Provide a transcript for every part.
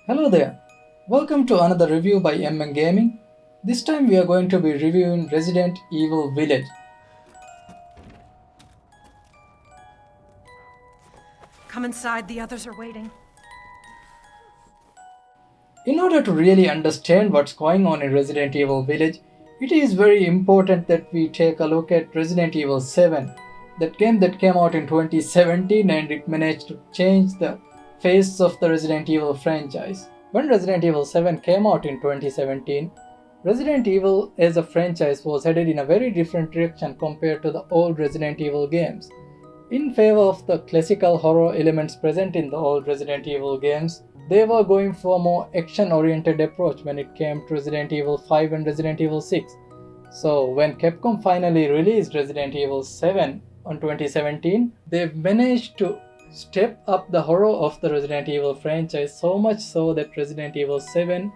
Hello there. Welcome to another review by MN Gaming. This time we are going to be reviewing Resident Evil Village. Come inside, the others are waiting. In order to really understand what's going on in Resident Evil Village, it is very important that we take a look at Resident Evil 7, that game that came out in 2017 and it managed to change the face of the Resident Evil franchise. When Resident Evil 7 came out in 2017, Resident Evil as a franchise was headed in a very different direction compared to the old Resident Evil games. In favor of the classical horror elements present in the old Resident Evil games, they were going for a more action-oriented approach when it came to Resident Evil 5 and Resident Evil 6. So when Capcom finally released Resident Evil 7 on 2017, they managed to step up the horror of the Resident Evil franchise, so much so that Resident Evil 7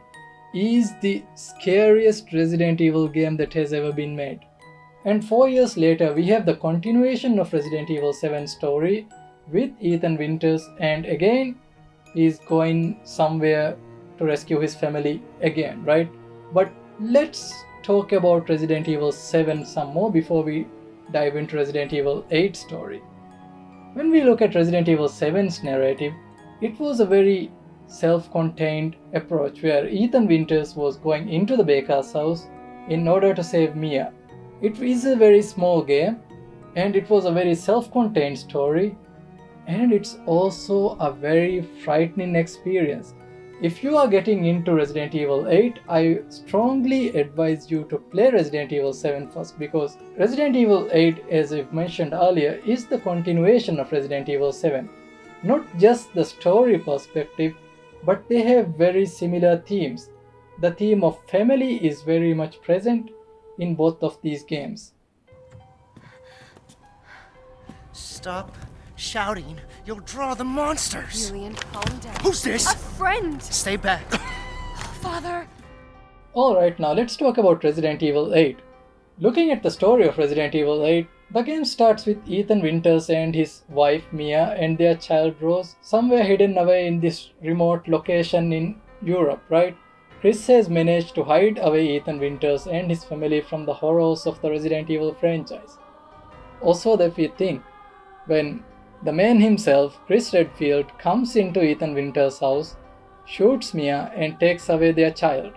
is the scariest Resident Evil game that has ever been made. And 4 years later, we have the continuation of Resident Evil 7 story with Ethan Winters, and again he's going somewhere to rescue his family again, right? But let's talk about Resident Evil 7 some more before we dive into Resident Evil 8 story. When we look at Resident Evil 7's narrative, it was a very self-contained approach where Ethan Winters was going into the baker's house in order to save Mia. It is a very small game and it was a very self-contained story, and it's also a very frightening experience. If you are getting into Resident Evil 8, I strongly advise you to play Resident Evil 7 first, because Resident Evil 8, as I've mentioned earlier, is the continuation of Resident Evil 7. Not just the story perspective, but they have very similar themes. The theme of family is very much present in both of these games. Stop shouting. You'll draw the monsters. Julian, calm down. Who's this? A friend! Stay back. Father! Alright, now let's talk about Resident Evil 8. Looking at the story of Resident Evil 8, the game starts with Ethan Winters and his wife Mia and their child Rose somewhere hidden away in this remote location in Europe, right? Chris has managed to hide away Ethan Winters and his family from the horrors of the Resident Evil franchise. Also, that we think, when the man himself, Chris Redfield, comes into Ethan Winters' house, shoots Mia and takes away their child.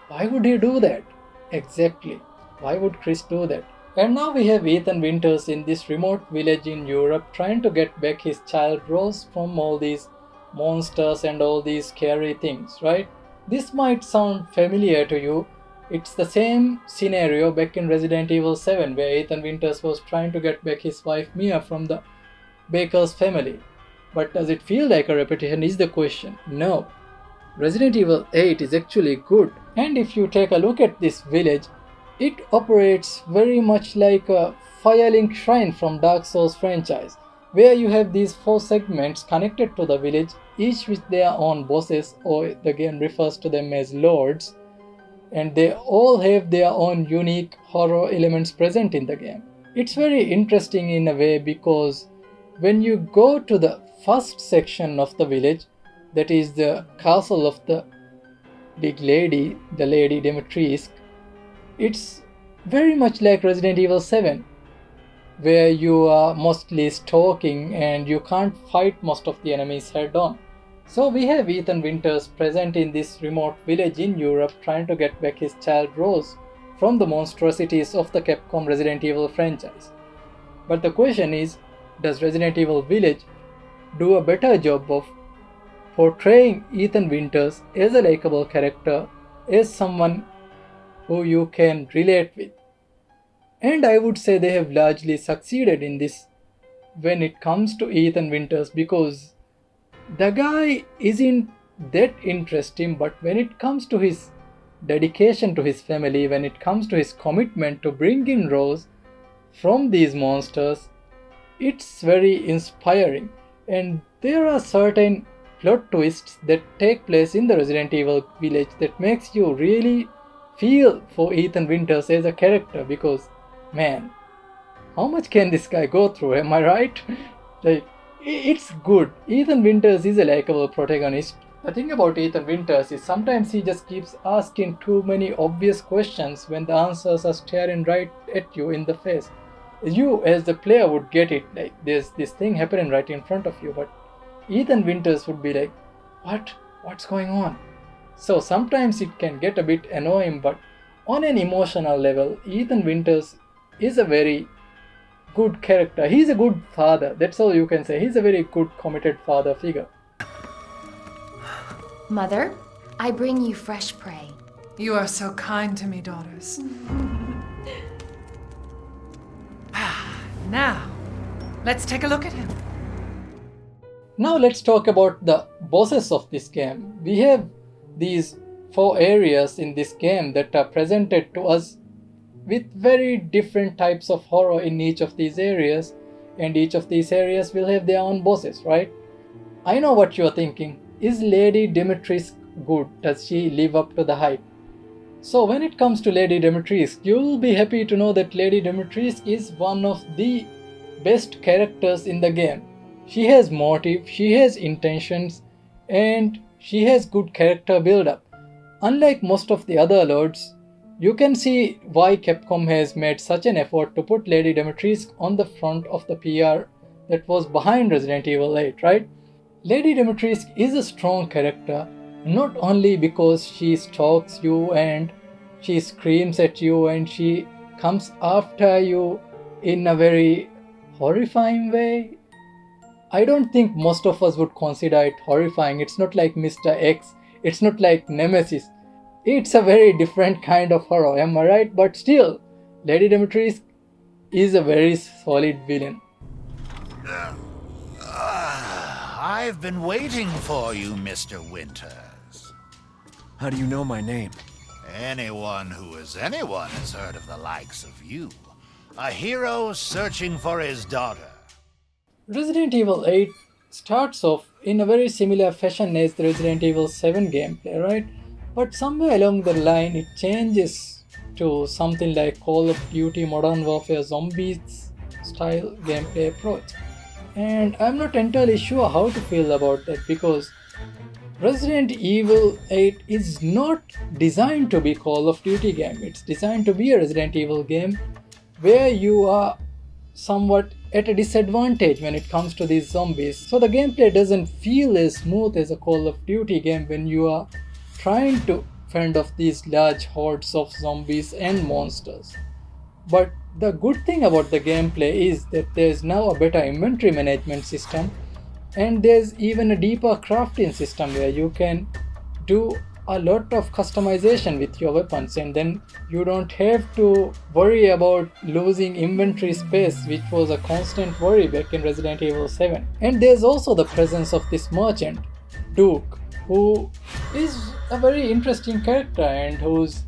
Why would he do that? Exactly. Why would Chris do that? And now we have Ethan Winters in this remote village in Europe trying to get back his child Rose from all these monsters and all these scary things, right? This might sound familiar to you. It's the same scenario back in Resident Evil 7 where Ethan Winters was trying to get back his wife Mia from the Baker's family. But does it feel like a repetition is the question? No. Resident Evil 8 is actually good. And if you take a look at this village, it operates very much like a Firelink Shrine from Dark Souls franchise, where you have these 4 segments connected to the village, each with their own bosses, or the game refers to them as lords, and they all have their own unique horror elements present in the game. It's very interesting in a way because when you go to the first section of the village, that is the castle of the big lady, the Lady Dimitrescu, it's very much like Resident Evil 7, where you are mostly stalking and you can't fight most of the enemies head on. So we have Ethan Winters present in this remote village in Europe trying to get back his child Rose from the monstrosities of the Capcom Resident Evil franchise. But the question is, does Resident Evil Village do a better job of portraying Ethan Winters as a likable character, as someone who you can relate with? And I would say they have largely succeeded in this when it comes to Ethan Winters, because the guy isn't that interesting, but when it comes to his dedication to his family, when it comes to his commitment to bringing Rose from these monsters, it's very inspiring. And there are certain plot twists that take place in the Resident Evil village that makes you really feel for Ethan Winters as a character, because man, how much can this guy go through, am I right? Like, it's good. Ethan Winters is a likable protagonist, The thing about Ethan Winters is sometimes he just keeps asking too many obvious questions when the answers are staring right at you in the face. You, as the player, would get it, like there's this thing happening right in front of you, but Ethan Winters would be like, what? What's going on? So sometimes it can get a bit annoying, but on an emotional level, Ethan Winters is a very good character. He's a good father, that's all you can say. He's a very good committed father figure. Mother, I bring you fresh prey. You are so kind to me, daughters. Now, let's take a look at him. Now let's talk about the bosses of this game. We have these 4 areas in this game that are presented to us with very different types of horror in each of these areas, and each of these areas will have their own bosses, right? I know what you are thinking. Is Lady Dimitrescu good? Does she live up to the hype? So when it comes to Lady Dimitrescu, you'll be happy to know that Lady Dimitrescu is one of the best characters in the game. She has motive, she has intentions, and she has good character build-up. Unlike most of the other lords, you can see why Capcom has made such an effort to put Lady Dimitrescu on the front of the PR that was behind Resident Evil 8, right? Lady Dimitrescu is a strong character, not only because she stalks you and she screams at you and she comes after you in a very horrifying way. I don't think most of us would consider it horrifying. It's not like Mr. X, it's not like Nemesis. It's a very different kind of horror, am I right? But still, Lady Dimitrescu is a very solid villain. I've been waiting for you, Mr. Winters. How do you know my name? Anyone who is anyone has heard of the likes of you. A hero searching for his daughter. Resident Evil 8 starts off in a very similar fashion as the Resident Evil 7 gameplay, right? But somewhere along the line it changes to something like Call of Duty Modern Warfare Zombies style gameplay approach. And I'm not entirely sure how to feel about that, because Resident Evil 8 is not designed to be Call of Duty game. It's designed to be a Resident Evil game where you are somewhat at a disadvantage when it comes to these zombies. So the gameplay doesn't feel as smooth as a Call of Duty game when you are trying to fend off these large hordes of zombies and monsters. But the good thing about the gameplay is that there's now a better inventory management system, and there's even a deeper crafting system where you can do a lot of customization with your weapons, and then you don't have to worry about losing inventory space, which was a constant worry back in Resident Evil 7. And there's also the presence of this merchant, Duke, who is a very interesting character and who's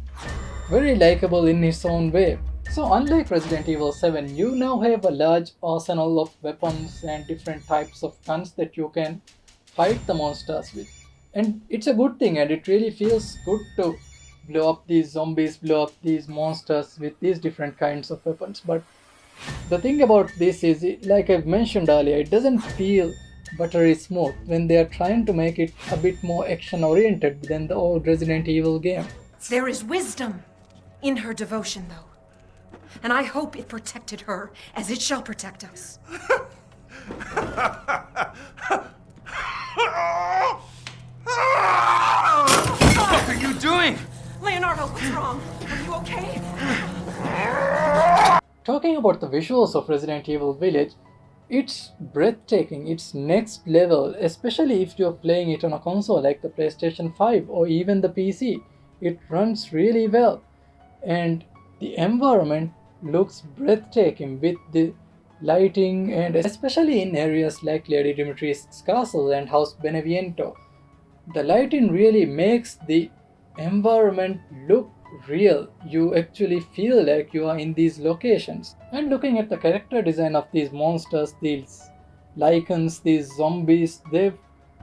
very likable in his own way. So unlike Resident Evil 7, you now have a large arsenal of weapons and different types of guns that you can fight the monsters with. And it's a good thing, and it really feels good to blow up these zombies, blow up these monsters with these different kinds of weapons. But the thing about this is, like I've mentioned earlier, it doesn't feel buttery smooth when they are trying to make it a bit more action oriented than the old Resident Evil game. There is wisdom in her devotion, though. And I hope it protected her as it shall protect us. What are you doing? Leonardo, what's wrong? Are you okay? Talking about the visuals of Resident Evil Village, it's breathtaking, it's next level, especially if you're playing it on a console like the PlayStation 5 or even the PC. It runs really well, and the environment looks breathtaking with the lighting, and especially in areas like Lady Dimitrescu's castle and House Beneviento. The lighting really makes the environment look real. You actually feel like you are in these locations. And looking at the character design of these monsters, these lichens, these zombies, they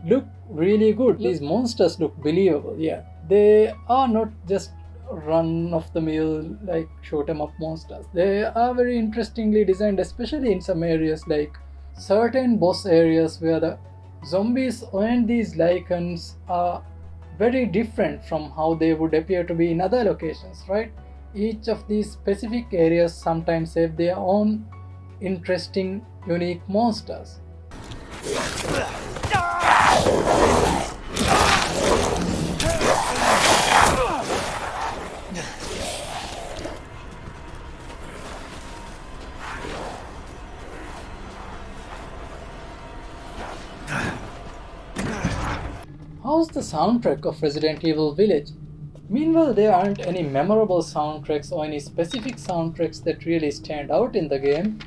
look really good. These monsters look believable, yeah. They are not just run-of-the-mill like shoot-em-up monsters. They are very interestingly designed, especially in some areas like certain boss areas where the Zombies and these lichens are very different from how they would appear to be in other locations, right? Each of these specific areas sometimes have their own interesting, unique monsters. How's the soundtrack of Resident Evil Village? Meanwhile, there aren't any memorable soundtracks or any specific soundtracks that really stand out in the game.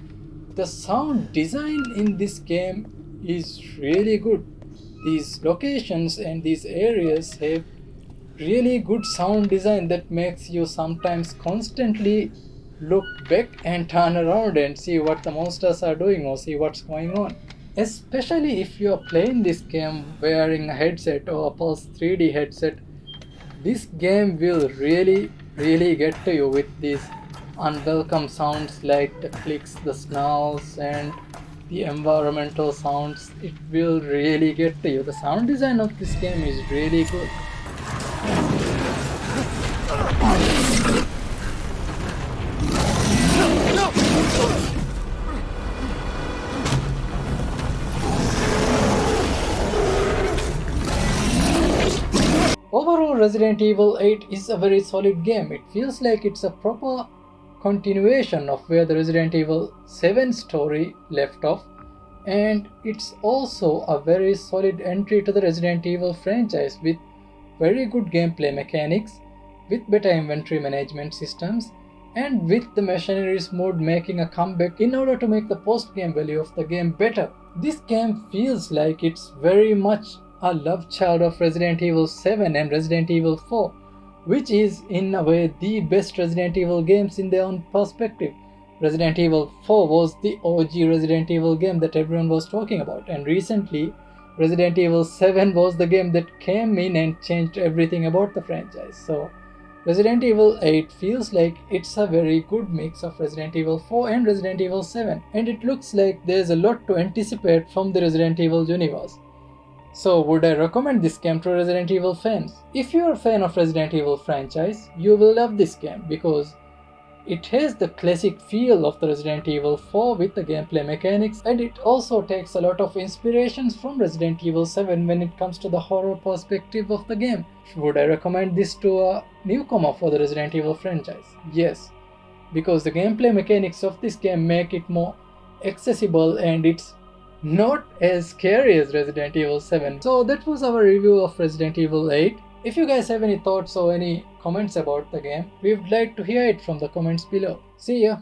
The sound design in this game is really good. These locations and these areas have really good sound design that makes you sometimes constantly look back and turn around and see what the monsters are doing or see what's going on. Especially if you are playing this game wearing a headset or a Pulse 3D headset, this game will really get to you with these unwelcome sounds like the clicks, the snarls, and the environmental sounds. It will really get to you. The sound design of this game is really good. Overall, Resident Evil 8 is a very solid game. It feels like it's a proper continuation of where the Resident Evil 7 story left off, and it's also a very solid entry to the Resident Evil franchise with very good gameplay mechanics, with better inventory management systems, and with the Mercenaries mode making a comeback in order to make the post-game value of the game better. This game feels like it's very much a love child of Resident Evil 7 and Resident Evil 4, which is in a way the best Resident Evil games in their own perspective. Resident Evil 4 was the OG Resident Evil game that everyone was talking about, and recently Resident Evil 7 was the game that came in and changed everything about the franchise. So Resident Evil 8 feels like it's a very good mix of Resident Evil 4 and Resident Evil 7, and it looks like there's a lot to anticipate from the Resident Evil universe. So would I recommend this game to Resident Evil fans? If you are a fan of Resident Evil franchise, you will love this game because it has the classic feel of the Resident Evil 4 with the gameplay mechanics, and it also takes a lot of inspirations from Resident Evil 7 when it comes to the horror perspective of the game. Would I recommend this to a newcomer for the Resident Evil franchise? Yes, because the gameplay mechanics of this game make it more accessible and it's not as scary as Resident Evil 7. So that was our review of Resident Evil 8. If you guys have any thoughts or any comments about the game, we would like to hear it from the comments below. See ya!